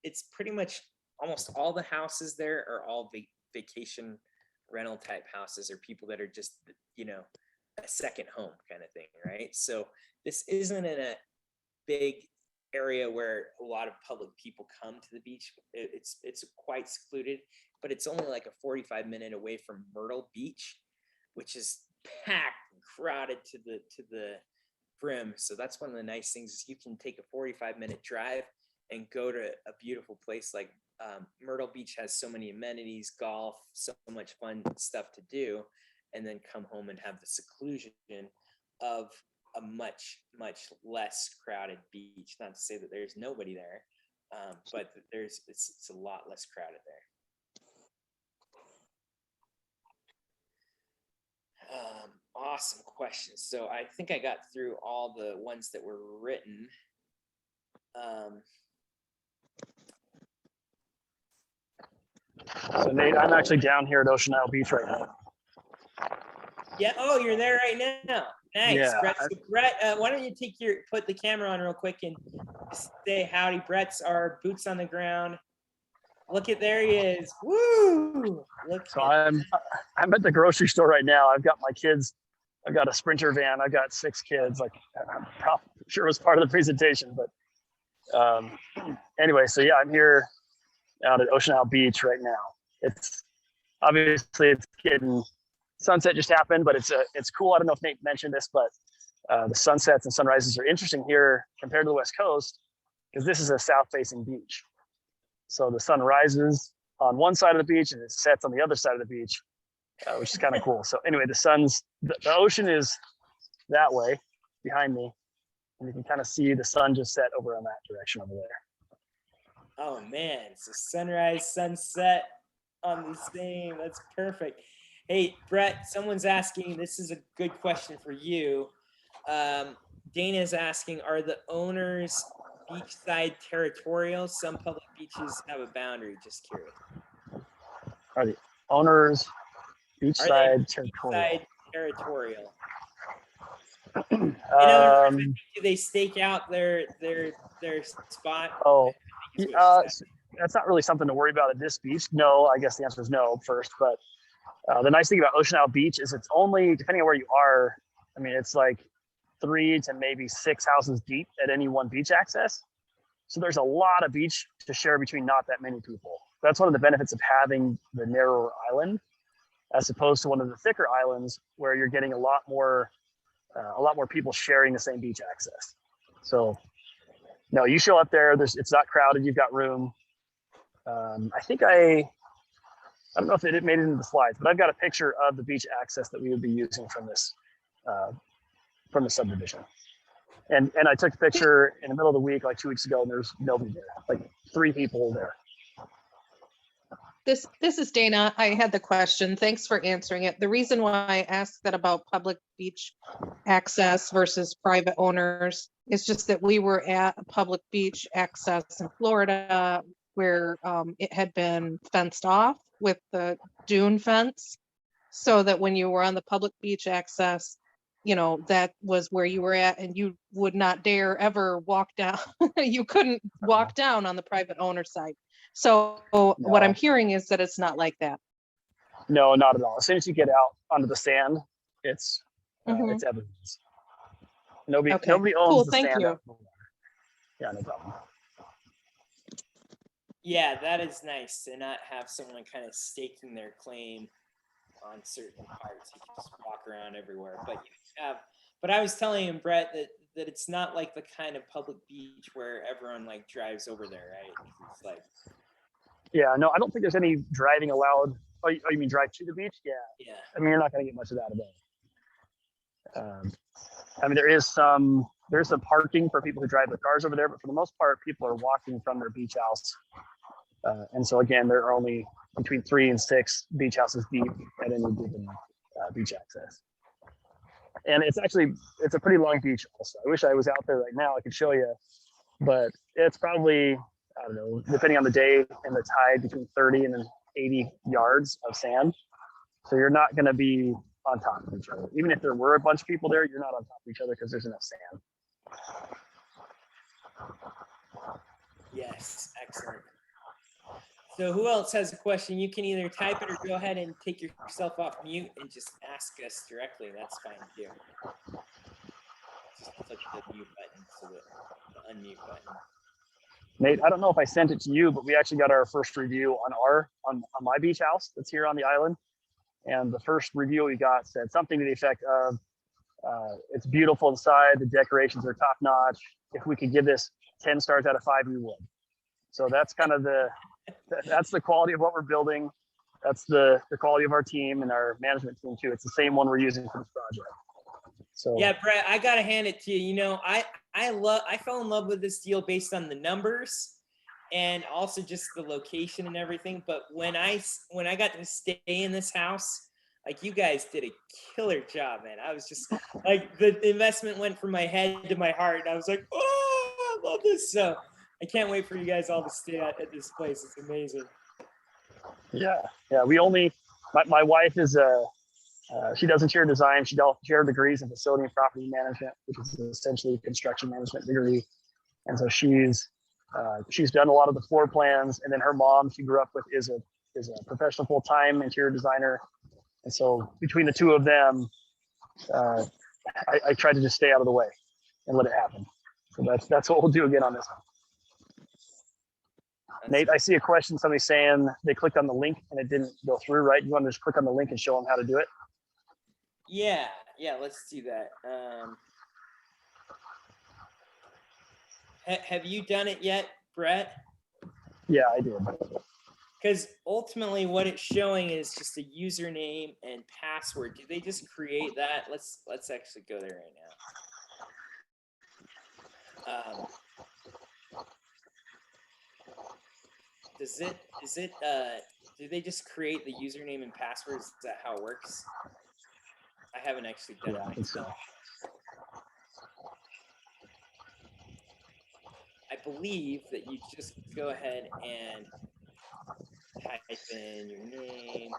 it's pretty much almost all the houses there are all vacation rental type houses, or people that are just, a second home kind of thing, right? So this isn't in a big area where a lot of public people come to the beach. It's quite secluded, but it's only like a 45-minute away from Myrtle Beach, which is packed and crowded to the brim. So that's one of the nice things, is you can take a 45-minute drive and go to a beautiful place like Myrtle Beach. Has so many amenities, golf, so much fun stuff to do, and then come home and have the seclusion of a much, much less crowded beach. Not to say that there's nobody there, but it's a lot less crowded there. Awesome questions. So I think I got through all the ones that were written. So Nate, I'm actually down here at Ocean Isle Beach right now. Yeah. Oh, you're there right now. Nice. Yeah. Brett, so Brett, why don't you put the camera on real quick and say howdy. Brett's our boots on the ground. Look at, there he is. Woo! So I'm at the grocery store right now. I've got my kids. I've got a Sprinter van. I've got 6 kids. Like, I'm sure it was part of the presentation, but anyway, so yeah, I'm here out at Ocean Isle Beach right now. It's getting, sunset just happened, but it's cool. I don't know if Nate mentioned this, but the sunsets and sunrises are interesting here compared to the West Coast, because this is a south-facing beach. So the sun rises on one side of the beach and it sets on the other side of the beach. which is kind of cool. So anyway, the ocean is that way behind me, and you can kind of see the sun just set over on that direction over there. Oh man, so sunrise, sunset on the same. That's perfect. Hey, Brett, someone's asking, this is a good question for you. Dana's asking, are the owners beachside territorial? Some public beaches have a boundary, just curious. Are the owners Are they beachside territorial? beachside territorial? In other words, Um, do they stake out their spot? oh, I think is what she's asking. that's not really something to worry about at this beach. No, I guess the answer is no first. But the nice thing about Ocean Isle Beach is it's only, depending on where you are, I mean, it's like 3 to maybe 6 houses deep at any one beach access. So there's a lot of beach to share between not that many people. That's one of the benefits of having the narrower island, as opposed to one of the thicker islands where you're getting a lot more people sharing the same beach access. So no, you show up there, it's not crowded, you've got room. I think I don't know if it made it into the slides, but I've got a picture of the beach access that we would be using from the subdivision. And I took the picture in the middle of the week, like 2 weeks ago, and there's nobody there, like 3 people there. This is Dana. I had the question. Thanks for answering it. The reason why I asked that about public beach access versus private owners is just that we were at a public beach access in Florida where it had been fenced off with the dune fence, so that when you were on the public beach access, you know, that was where you were at, and you would not dare ever walk down. You couldn't walk down on the private owner side. So what I'm hearing is that it's not like that. No, not at all. As soon as you get out onto the sand, it's evidence. Nobody owns the thank sand. you. Yeah, no problem. Yeah, that is nice to not have someone kind of staking their claim on certain parts. You can just walk around everywhere. But I was telling him, Brett, that it's not like the kind of public beach where everyone like drives over there, right? It's like, yeah, no, I don't think there's any driving allowed. Oh, you mean drive to the beach? Yeah. yeah. I mean, you're not going to get much of that event. I mean, there's some parking for people who drive their cars over there, but for the most part, people are walking from their beach house. And so again, there are only between 3 and 6 beach houses deep at any given beach access. And it's a pretty long beach also. I wish I was out there right now, I could show you, but it's probably, I don't know, depending on the day and the tide, between 30 and 80 yards of sand. So you're not going to be on top of each other. Even if there were a bunch of people there, you're not on top of each other because there's enough sand. Yes, excellent. So who else has a question? You can either type it or go ahead and take yourself off mute and just ask us directly. That's fine too. Just click the mute button, so the unmute button. Nate, I don't know if I sent it to you, but we actually got our first review on my beach house that's here on the island. And the first review we got said something to the effect of, it's beautiful inside, the decorations are top notch. If we could give this 10 stars out of 5, we would. So that's kind of that's the quality of what we're building. That's the quality of our team and our management team too. It's the same one we're using for this project. So yeah, Brett, I gotta hand it to you. You know, I fell in love with this deal based on the numbers and also just the location and everything. But when I got to stay in this house, like, you guys did a killer job, man. I was just like, the investment went from my head to my heart, and I was like, oh, I love this. So I can't wait for you guys all to stay at this place. It's amazing. yeah. We only, my wife is she does interior design. She does her degrees in facility and property management, which is essentially a construction management degree. And so she's done a lot of the floor plans. And then her mom, she grew up with, is a professional full-time interior designer. And so between the two of them, I tried to just stay out of the way and let it happen. So that's what we'll do again on this one. Nate, I see a question. Somebody saying they clicked on the link and it didn't go through, right? You want to just click on the link and show them how to do it? Yeah, let's do that. Have you done it yet, Brett? Yeah, I did. Because ultimately what it's showing is just a username and password. Did they just create that? Let's actually go there right now. Do they just create the username and password? Is that how it works? I haven't actually done Yeah, I it think so. myself. I believe that you just go ahead and type in your name.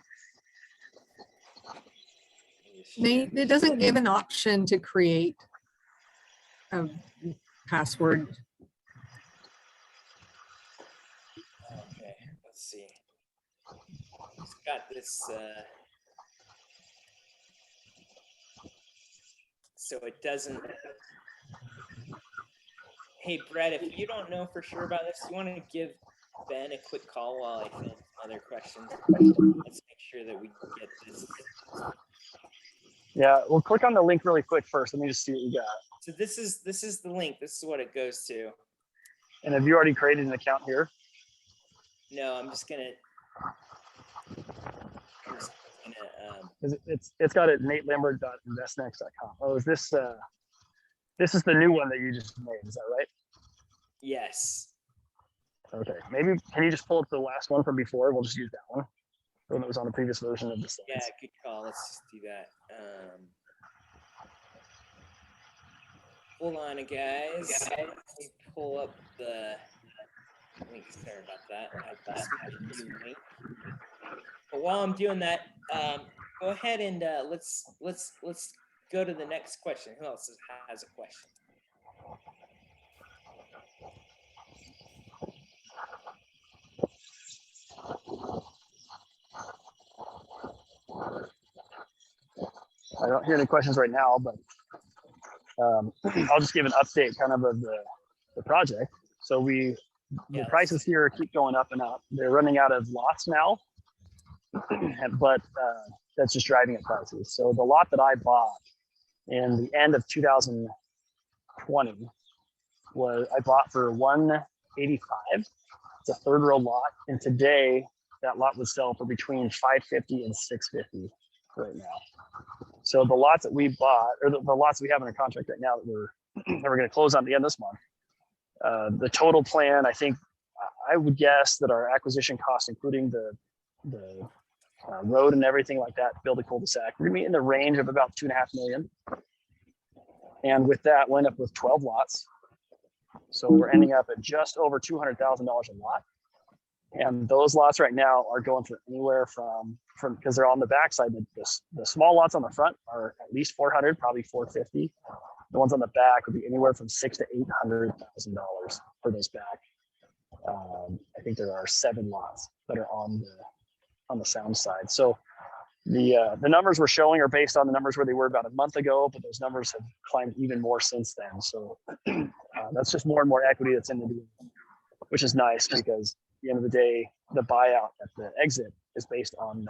It doesn't give an option to create a password. Okay, let's see. It's got this. So it doesn't. Hey, Brett, if you don't know for sure about this, you want to give Ben a quick call while I fill some other questions. Let's make sure that we get this. Yeah, well, click on the link really quick first. Let me just see what you got. So this is the link. This is what it goes to. And have you already created an account here? No, I'm just gonna. 'Cause it's got it natelambert.investnext.com. Oh, is this this is the new one that you just made? Is that right? Yes. Okay, maybe can you just pull up the last one from before? We'll just use that one. The one that was on the previous version of this. Yeah, good call. Let's just do that. Hold on, guys. Let me pull up the link. Sorry about that. I just made a new link. But while I'm doing that, go ahead and let's go to the next question. Who else has a question? I don't hear any questions right now, but I'll just give an update kind of the project. So the prices here keep going up and up. They're running out of lots now, but that's just driving up prices. So the lot that I bought in the end of 2020 I bought for $185. It's a third row lot, and today that lot would sell for between $550 and $650 right now. So the lots that we bought, or the lots we have in our contract right now that we're going to close on at the end of this month, the total plan, I think, I would guess that our acquisition cost, including the road and everything like that, to build a cul-de-sac, we're going to be in the range of about $2.5 million. And with that, went up with 12 lots. So we're ending up at just over $200,000 a lot. And those lots right now are going for anywhere from because they're on the backside. The small lots on the front are at least 400, probably 450. The ones on the back would be anywhere from $600,000 to $800,000 for those back. I think there are 7 lots that are on the sound side. So the numbers we're showing are based on the numbers where they were about a month ago, but those numbers have climbed even more since then. So that's just more and more equity that's in the deal, which is nice because at the end of the day, the buyout at the exit is based on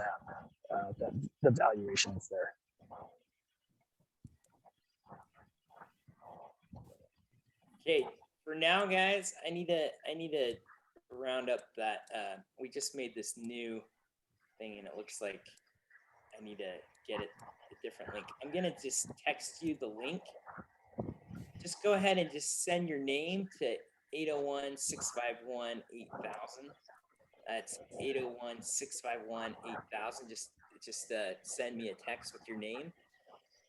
the valuation that's there. Okay, for now, guys, I need to round up that we just made this new thing, and it looks like I need to get it a different link. I'm gonna just text you the link. Just go ahead and just send your name to 801-651-8000. That's 801-651-8000. Just send me a text with your name,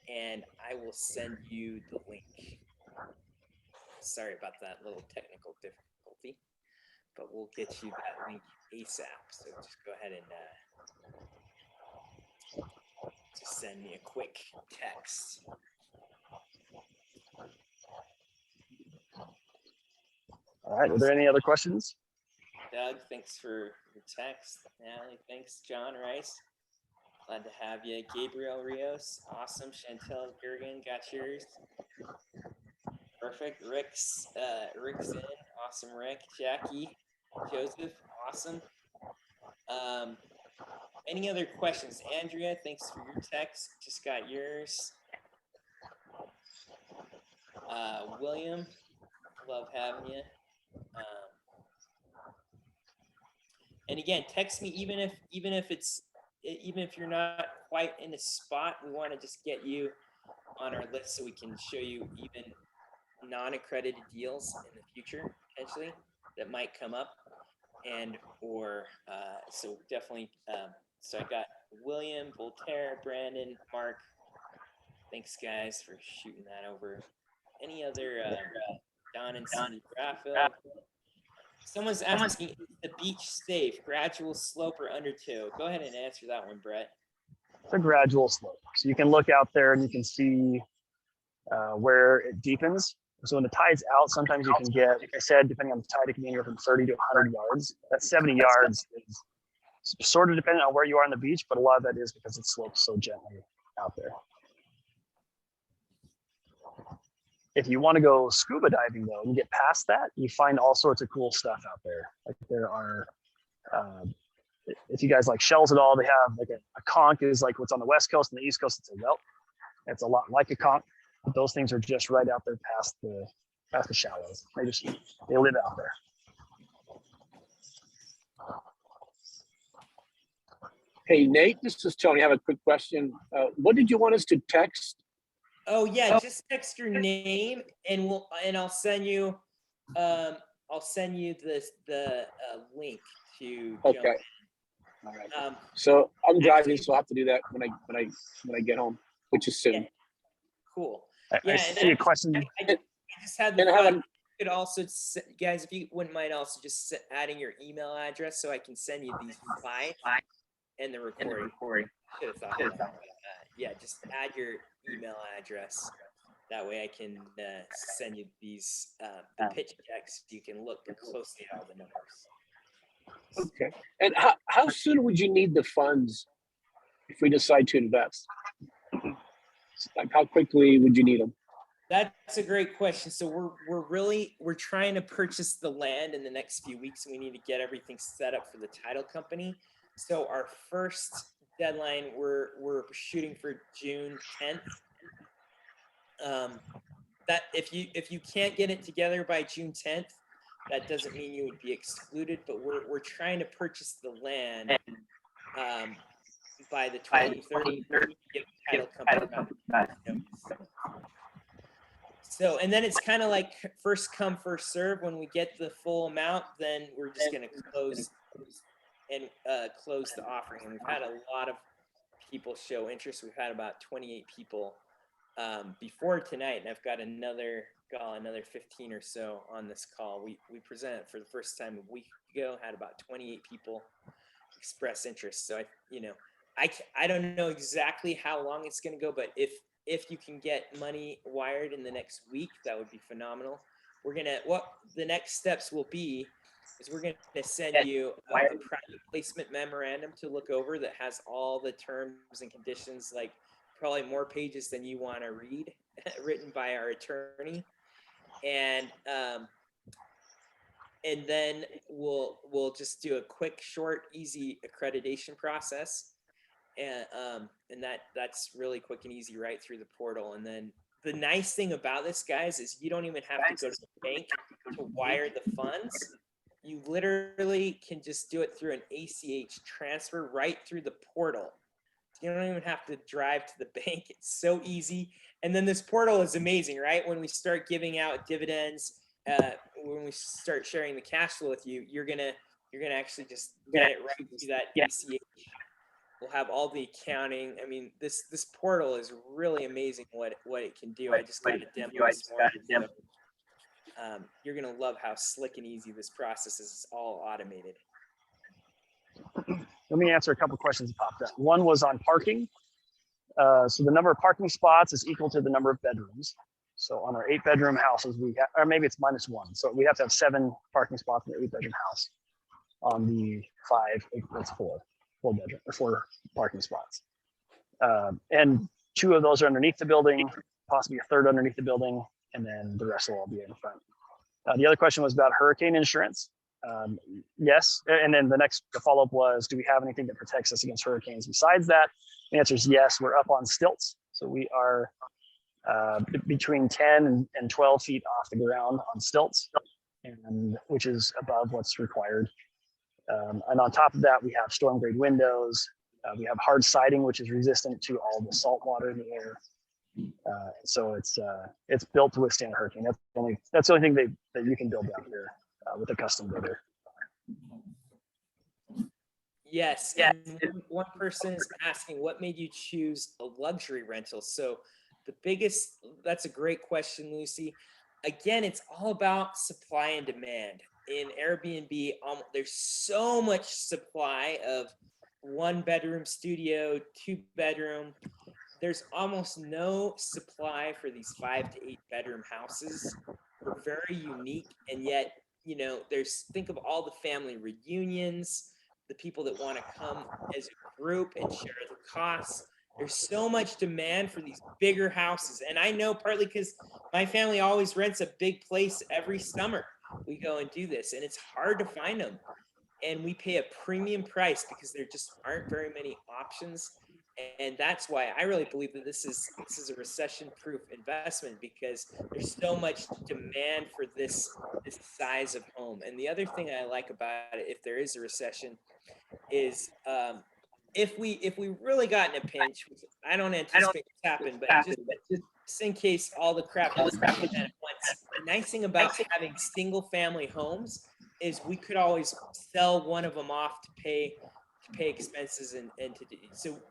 and I will send you the link. Sorry about that little technical difficulty, but we'll get you that link ASAP. So just go ahead and just send me a quick text. All right. Are there any other questions? Doug, thanks for your text. Natalie, thanks. John Rice, glad to have you. Gabriel Rios, awesome. Chantel Gergen, got yours. Perfect. Rick's in, awesome. Rick, Jackie, Joseph, awesome. Any other questions? Andrea, thanks for your text. Just got yours. William, love having you. And again, text me even if you're not quite in a spot. We want to just get you on our list so we can show you even non-accredited deals in the future potentially that might come up. And or so definitely. So I got William, Voltaire, Brandon, Mark. Thanks guys for shooting that over. Any other Don and Steve, Raphael? Someone's asking, is the beach safe, gradual slope or undertow? Go ahead and answer that one, Brett. It's a gradual slope. So you can look out there and you can see where it deepens. So when the tide's out, sometimes you can get, like I said, depending on the tide, it can be anywhere from 30 to 100 yards. That 70 yards is sort of dependent on where you are on the beach, but a lot of that is because it slopes so gently out there. If you want to go scuba diving though, and you get past that, you find all sorts of cool stuff out there. Like there are, if you guys like shells at all, they have like a conch is like what's on the West Coast and the East Coast, it's a whelk. It's a lot like a conch, but those things are just right out there past the shallows. They live out there. Hey, Nate, this is Tony. I have a quick question. What did you want us to text? Oh yeah, just text your name and I'll send you the link to jump Okay. in. All right. So I'm driving, so I'll have to do that when I get home, which is soon. Yeah. Cool. I Yeah, see a question. I just had the And I have thought, you could also, guys, if you wouldn't mind also just adding your email address so I can send you these 5 and the recording. Should have thought about that. Yeah, just add your email address. That way I can send you these the pitch decks. You can look closely at all the numbers. Okay. And how soon would you need the funds if we decide to invest? Like how quickly would you need them? That's a great question. So we're trying to purchase the land in the next few weeks. We need to get everything set up for the title company. So our first deadline, we're shooting for June 10th. That if you can't get it together by June 10th, that doesn't mean you would be excluded. But we're trying to purchase the land by the 23rd. Get the title company. So, and then it's kind of like first come, first serve. When we get the full amount, then we're just going to close the offering. And we've had a lot of people show interest. We've had about 28 people before tonight, and I've got another 15 or so on this call. We presented for the first time a week ago, had about 28 people express interest. So I don't know exactly how long it's going to go, but if you can get money wired in the next week, that would be phenomenal. What the next steps will be is we're going to send you a private placement memorandum to look over that has all the terms and conditions, like probably more pages than you want to read, written by our attorney. And then we'll just do a quick, short, easy accreditation process. And that's really quick and easy right through the portal. And then the nice thing about this, guys, is you don't even have to go to the bank to wire the funds. You literally can just do it through an ACH transfer right through the portal. You don't even have to drive to the bank. It's so easy. And then this portal is amazing, right? When we start giving out dividends, when we start sharing the cash flow with you, you're gonna actually just get it right through that ACH. We'll have all the accounting. I mean, this portal is really amazing what it can do. I just got a demo this morning. So, you're gonna love how slick and easy this process is. It's all automated. Let me answer a couple questions that popped up. One was on parking. So the number of parking spots is equal to the number of bedrooms. So on our 8-bedroom houses, or maybe it's -1. So we have to have 7 parking spots in the 8-bedroom house. On the 5, it's 4 bedroom or 4 parking spots. And 2 of those are underneath the building, possibly a third underneath the building, and then the rest will all be in front. The other question was about hurricane insurance. Yes, and then the follow-up was, do we have anything that protects us against hurricanes besides that? The answer is yes. We're up on stilts, so we are between 10 and 12 feet off the ground on stilts, and which is above what's required. And on top of that, we have storm grade windows. We have hard siding, which is resistant to all the salt water in the air. So it's built to withstand a hurricane. That's the only thing that you can build down here with a custom builder. Yes. And one person is asking, what made you choose a luxury rental? So that's a great question, Lucy. Again, it's all about supply and demand. In Airbnb, there's so much supply of 1-bedroom studio, 2-bedroom. There's almost no supply for these 5 to 8 bedroom houses. We're very unique, and yet, think of all the family reunions, the people that want to come as a group and share the costs. There's so much demand for these bigger houses. And I know partly because my family always rents a big place every summer. We go and do this, and it's hard to find them. And we pay a premium price because there just aren't very many options. And that's why I really believe that this is a recession-proof investment, because there's so much demand for this size of home. And the other thing I like about it, if there is a recession, is if we really got in a pinch, which I don't anticipate this happen, but just in case all the crap does happen at once. The nice thing about having single-family homes is we could always sell one of them off to pay expenses and to do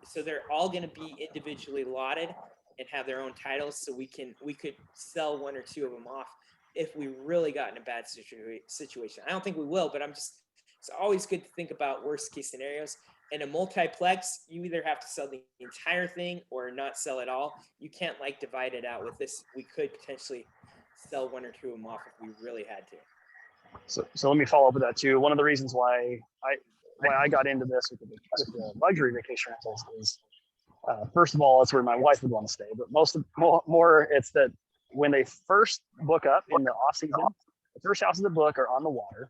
so they're all going to be individually lotted and have their own titles, so we could sell 1 or 2 of them off if we really got in a bad situation. I don't think we will, but it's always good to think about worst case scenarios. In a multiplex, you either have to sell the entire thing or not sell at all. You can't divide it out. With this, we could potentially sell 1 or 2 of them off if we really had to. So let me follow up with that too. One of the reasons why I got into this with the luxury vacation rentals is, first of all, it's where my wife would want to stay. But more, it's that when they first book up in the off season, the first houses that book are on the water,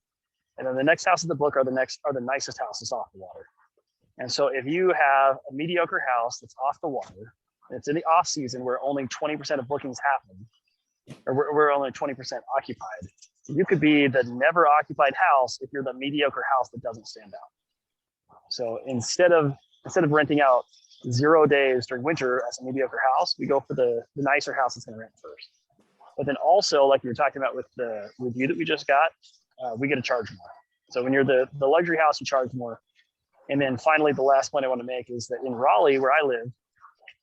and then the next houses that book are the nicest houses off the water. And so if you have a mediocre house that's off the water, and it's in the off season where only 20% of bookings happen, or we're only 20% occupied, you could be the never occupied house if you're the mediocre house that doesn't stand out. So instead of renting out 0 days during winter as a mediocre house, we go for the nicer house that's going to rent first. But then also, like you were talking about with the review that we just got, we get to charge more. So when you're the luxury house, you charge more. And then finally, the last point I want to make is that in Raleigh, where I live,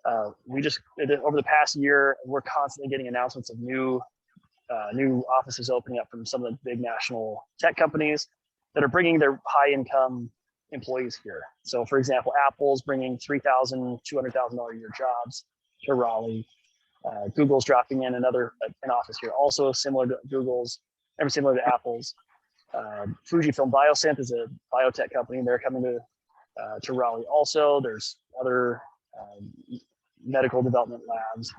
over the past year, we're constantly getting announcements of new offices opening up from some of the big national tech companies that are bringing their high income employees here. So for example, Apple's bringing $3,000, $200,000 a year jobs to Raleigh. Google's dropping in an office here, also similar to Google's, and similar to Apple's. Fujifilm Biosynth is a biotech company. They're coming to Raleigh also. There's other medical development labs.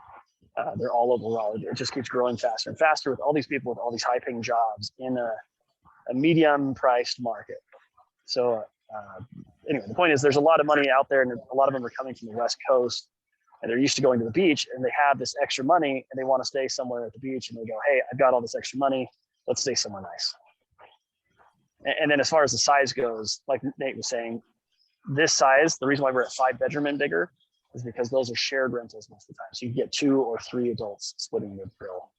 They're all over Raleigh. It just keeps growing faster and faster with all these people with all these high-paying jobs in a medium-priced market. So anyway, the point is there's a lot of money out there, and a lot of them are coming from the West Coast, and they're used to going to the beach, and they have this extra money, and they want to stay somewhere at the beach, and they go, hey, I've got all this extra money. Let's stay somewhere nice. And then as far as the size goes, like Nate was saying, this size, the reason why we're at 5-bedroom and bigger is because those are shared rentals most of the time. So you get 2 or 3 adults splitting the bill.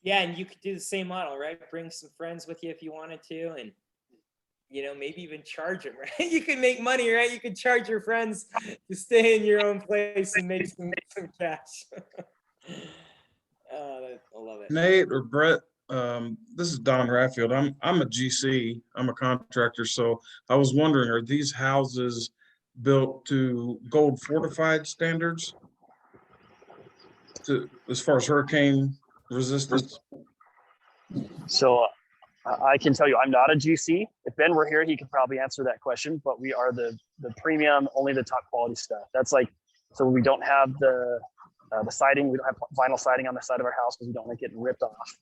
Yeah, and you could do the same model, right? Bring some friends with you if you wanted to, and maybe even charge them, right? You can make money, right? You can charge your friends to stay in your own place and make some cash. I love it. Nate or Brett, this is Don Ratfield. I'm a GC. I'm a contractor. So I was wondering, are these houses built to gold fortified standards as far as hurricane resistance? So I can tell you, I'm not a GC. If Ben were here, he could probably answer that question, but we are the premium, only the top quality stuff. That's so we don't have the siding. We don't have vinyl siding on the side of our house because we don't like getting ripped off.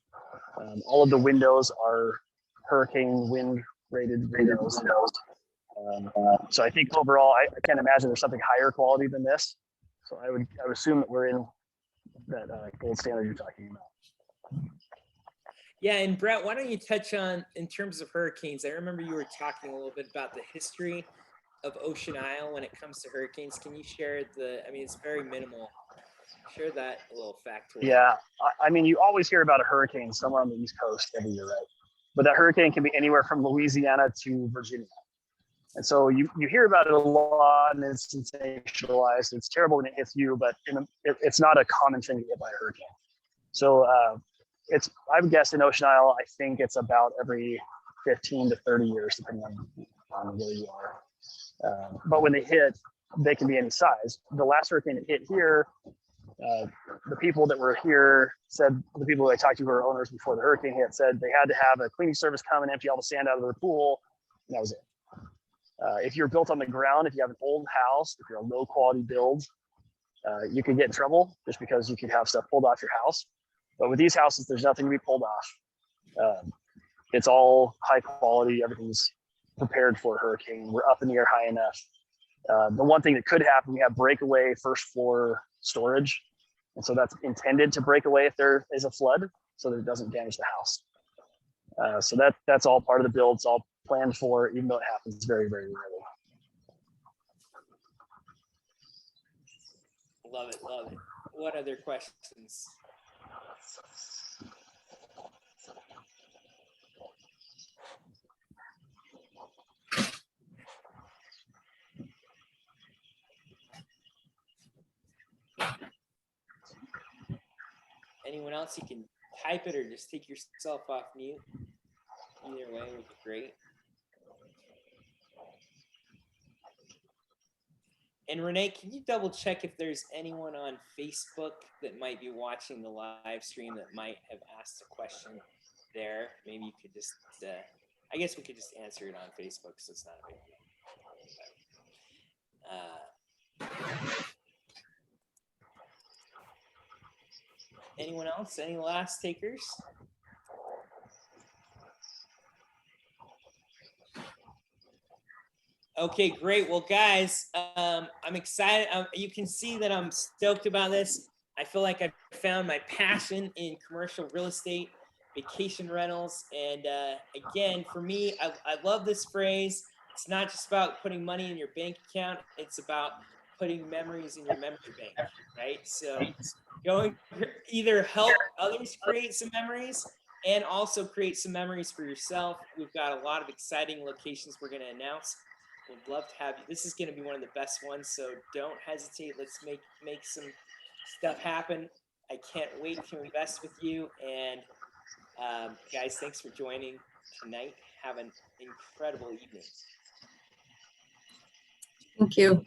All of the windows are hurricane wind rated windows. So I think overall, I can't imagine there's something higher quality than this. So I would assume that we're in that gold standard you're talking about. Yeah, and Brett, why don't you touch on, in terms of hurricanes? I remember you were talking a little bit about the history of Ocean Isle when it comes to hurricanes. Can you share I mean, it's very minimal. Share that a little factoid. Yeah, I mean, you always hear about a hurricane somewhere on the East Coast every year, right? But that hurricane can be anywhere from Louisiana to Virginia. And so you hear about it a lot and it's sensationalized. It's terrible when it hits you, but it's not a common thing to get by a hurricane. So I would guess in Ocean Isle, I think it's about every 15 to 30 years, depending on where you are. But when they hit, they can be any size. The last hurricane that hit here, the people that were here said, the people that I talked to who were owners before the hurricane hit said they had to have a cleaning service come and empty all the sand out of their pool, and that was it. If you're built on the ground, if you have an old house, if you're a low quality build, you could get in trouble just because you could have stuff pulled off your house. But with these houses, there's nothing to be pulled off. It's all high quality. Everything's prepared for a hurricane. We're up in the air high enough. The one thing that could happen, we have breakaway first floor storage. And so that's intended to break away if there is a flood so that it doesn't damage the house. So that's all part of the build. It's all planned for, even though it happens very, very rarely. Love it, love it. What other questions? Anyone else? You can type it or just take yourself off mute. Either way would be great. And Renee, can you double check if there's anyone on Facebook that might be watching the live stream that might have asked a question there? Maybe you could just, I guess we could just answer it on Facebook, so it's not a big deal. Anyone else? Any last takers? Okay, great. Well, guys, I'm excited. You can see that I'm stoked about this. I feel like I found my passion in commercial real estate, vacation rentals. And again, for me, I love this phrase. It's not just about putting money in your bank account. It's about putting memories in your memory bank, right? So going either help others create some memories and also create some memories for yourself. We've got a lot of exciting locations we're going to announce. Would love to have you. This is going to be one of the best ones, so don't hesitate. Let's make some stuff happen. I can't wait to invest with you. And guys, thanks for joining tonight. Have an incredible evening. Thank you.